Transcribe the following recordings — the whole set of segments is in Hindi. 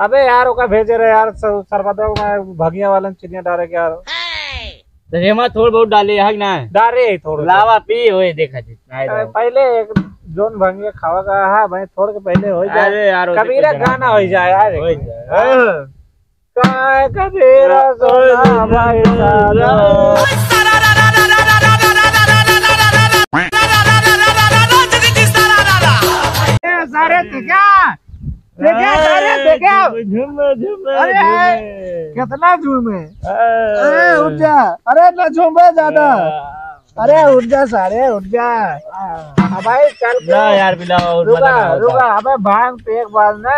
अबे यार ओका भेजे रहे यार सरबतों में भगिया वाला चिनिया डाले के यार तो रेमा थोड़ बहुत डाले हक ना डारे थोड़ा लावा पी होए देखा जी पहले एक जोन भंगिया खावा का है भाई थोड़ के पहले हो जाए। अरे यार कबीरा गाना हो जाए यार हो जाए काय कबीरा सोना भाई सारे देखा सारे झूम अरे कितना झूम है अरे उठ जा अरे ना झूमे ज्यादा अरे उठ जा सारे उठ जा भाई चल ना यार पिलाओ रुका अबे भांग पे एक बार ना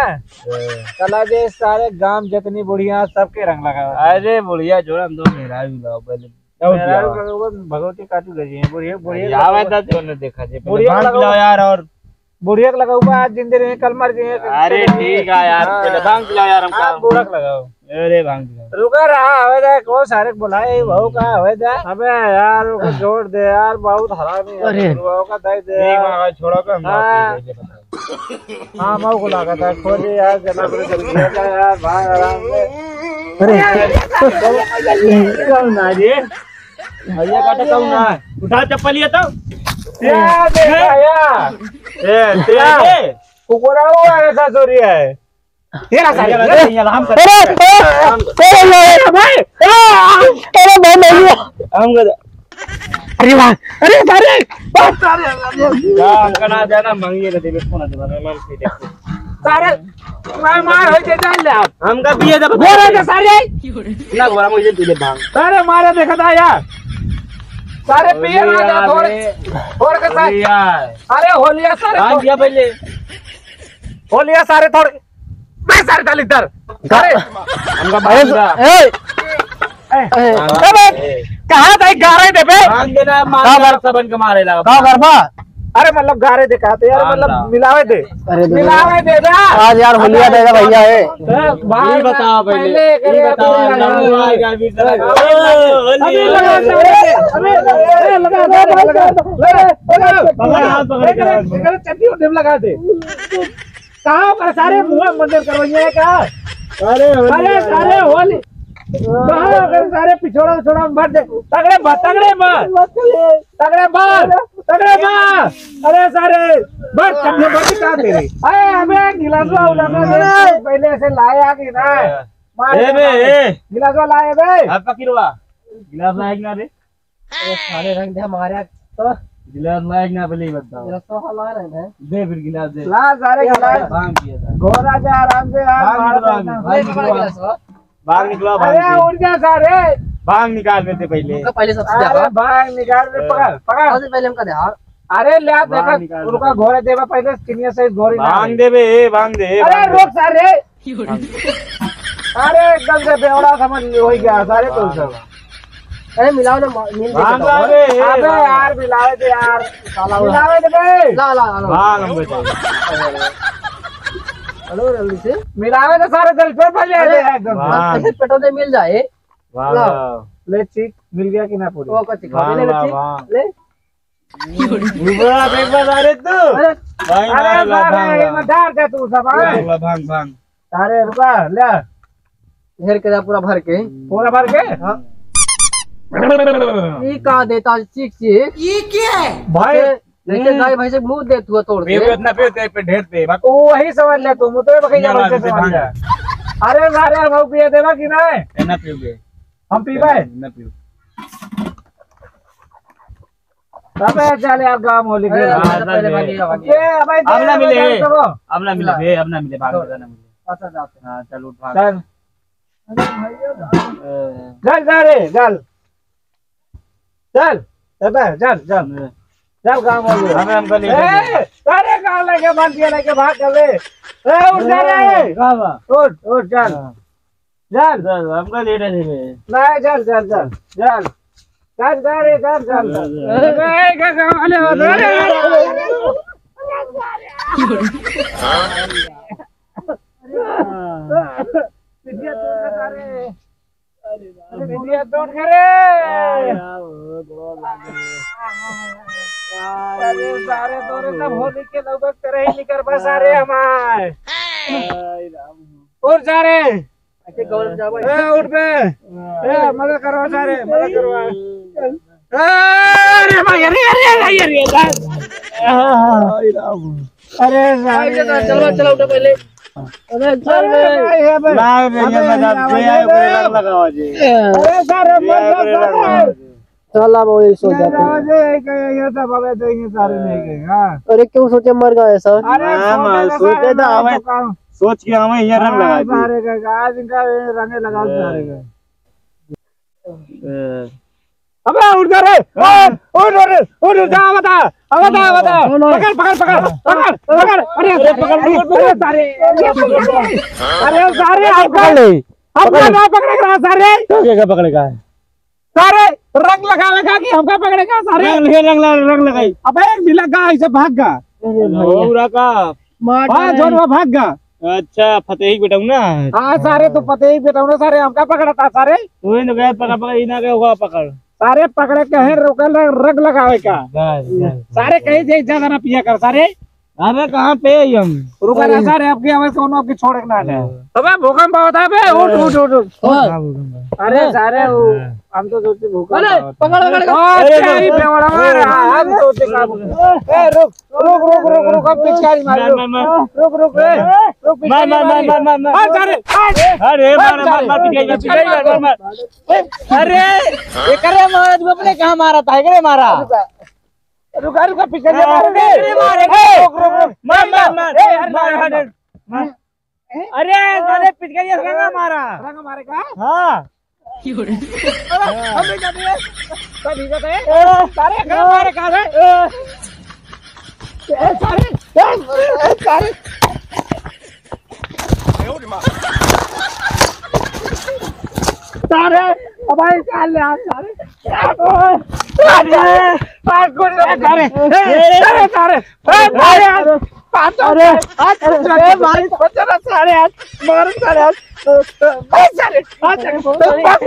चला जे सारे गांव जितनी बुढ़िया सबके रंग लगा अरे बुढ़िया जोड़ा हम दो मेरा भी लाओ पहले भगवती काटू गई है बुढ़िया बुढ़िया आवे था जो ने देखा जी बुढ़िया पिलाओ यार और बुढ़िया लगा हुआ आज जिंदगी में कल मर जाए अरे ठीक है यार पहले भांग पिलाओ यार हमको बुढ़क लगाओ अरे भांग पिलाओ रुका रहा हवे जा को सारे बुलाए बहू का हवे जा अबे यार उसको छोड़ दे यार बहुत हरामी है बहू का दे दे नहीं छोड़ो के हम हां मऊ को लगा था खोले यार जना पर जल्दी का यार भाग आराम से अरे कौन ना जी भैया काटे कौन ना उठा चप्पल ये तो क्या देखा यार तेरे कुकुरा हुआ ऐसा चोरी है तेरा सारे हम कर भाई अरे भाई नहीं हम अरे वाह अरे सारे हम कना जाना मांगिए दे बेको ना दे मैं से देखो सारे मार हो जाए चल आप हमका बिये दे गोरा के सारे ना गोरा मुझे तुझे भांग सारे मारे देखा था यार सारे पिए ना जा थोड़ के सारे अरे होलिया सारे आ गया पहले होलिया सारे थोड़ मैं सारे डाल इधर सारे हमका भांग कहां भाई गारे दे बे भांग देना मार सबन के मारे लगा का करबा अरे मतलब गारे दिखाते यार मतलब मिलावे दे मिलावे दे ना आज यार होलिया देगा भैया है ये बताओ पहले ये बताओ आएगा भी लगा दे कहाँ पर सारे मुँह मंदिर करवाइए क्या अरे सारे होली सारे पिछोड़ा छोड़ा भर दे तगड़े मार अरे सारे बस चढ़ने बस कहाँ तेरे अरे हमें गिलासवा पहले ऐसे लाया कि ना गिलासवा लाए बे अब पकड़वा गिलास लाएग ना रे सारे रंग दे हमारे तो गिलास लाएग ना पहले बताओ गिलास तो हला रहे हैं दे फिर गिलास दे ला सारे गिलास भांग किया था घोड़ा जा आराम से भांग निकला अरे उठ जा सारे भांग निकाल देते पहले पहले सबसे अरे भाग निकाल दे पकड़ सबसे पहले हमका दे अरे ले देखा उनका घोड़े देवा पहले चिनिया से घोड़ी भांग दे बे भांग दे अरे रोक सारे अरे एकदम से बेवड़ा समझ हो गया सारे तो सब अरे मिलाओ ना मिल भांग दे लावे अबे यार मिलावे दे यार मिलावे दे बे ला भांग हम बताओ हेलो जल्दी से मिलावे दे सारे जल पे भले दे एकदम ऐसे पेट्रोल दे मिल जाए वाह ले चीक मिल गया कि ना पूरी वो कच्ची खा ले ले उबरा देख बता रे तू अरे सारे मदार दे तू सब भांग भांग सारे रुका ले घेर के पूरा भर के भर के हां ये का देता चीक चीक ये क्या है भाई जैसे गाय भैंस मुंह दे तू तोड़ दे इतना पे ढेर पे ओ वही समझ ले तू मुझे बकैया वैसे समझ ले अरे सारे भाव पिए देवा कि ना ना पियोगे हम पीबे ना पियो तब चले आप गांव होली के पहले भागेगा ये अब ना मिले भाग ना मिले अच्छा जाते हां चल उठ भाग चल सारे चल चल गांव होली हम गली सारे गांव लेके बांध दिया लेके भाग कर ले उठ जा रे उठ चल हम गली रे नहीं चल सारे चल ए गांव वाले विद्या तोड़ करे सारे तोरे सब होली के लगभग तेरे ही निकर बस सारे हमारे उठ सारे ऐसे गौरव जा भाई उठ बे मदद करो सारे मदद करो अरे भाई अरे चलो चलो उठो पहले अरे चल चला वो ये सो जाते अरे क्यों सोचे मर गए सर सोचे तो हमें सोच के हमें यहाँ रंग लगा अबे उठ जा रे उठ जा बता बता पकड़ पकड़ पकड़ पकड़ पकड़ अरे पकड़ सारे अरे सारे आप पकड़ ले हमका ना पकड़ेगा सारे क्या पकड़ेगा सारे रंग लगा कि हमका पकड़ेगा सारे रंग लगाई अबे एक भी लगा ऐसे भाग गा पूरा का जोन भाग गा अच्छा फतेही बेटा ना हाँ सारे तो फतेही बेटा ना सारे हमका पकड़ा था सारे तू ही गए पकड़ इना के होगा पकड़ सारे पकड़े कहे रोकल रंग लगावे का सारे कहीं से ज्यादा ना पिया कर सारे अरे कहाँ पे हम रुका ना सारे आपकी आवाज कौन आपकी छोड़े ना है अबे भूकंप होता है बे उठ उठ उठ अरे सारे हम तो सोचते भूकंप पकड़ पकड़ पिचकारी बेवड़ा मार हम सोचते काम ए रुक रुक रुक रुक रुक अब पिचकारी मार रुक रुक ए रुक मार सारे अरे मार पिचकारी मार अरे ये करे मारा तू अपने कहां मारा था करे मारा रुका रुका पिचकारी मारेंगे रुक रुक रुक मार अरे साले पिचकारी रंगा मारेगा हां हमें जाते हैं सब ठीक है सारे कहां मारे कहां है सारे सारे अब भाई चाल ले सारे पांच को सारे सारे अरे मारी बच्चा सारे मार सारे सारे मारी सारे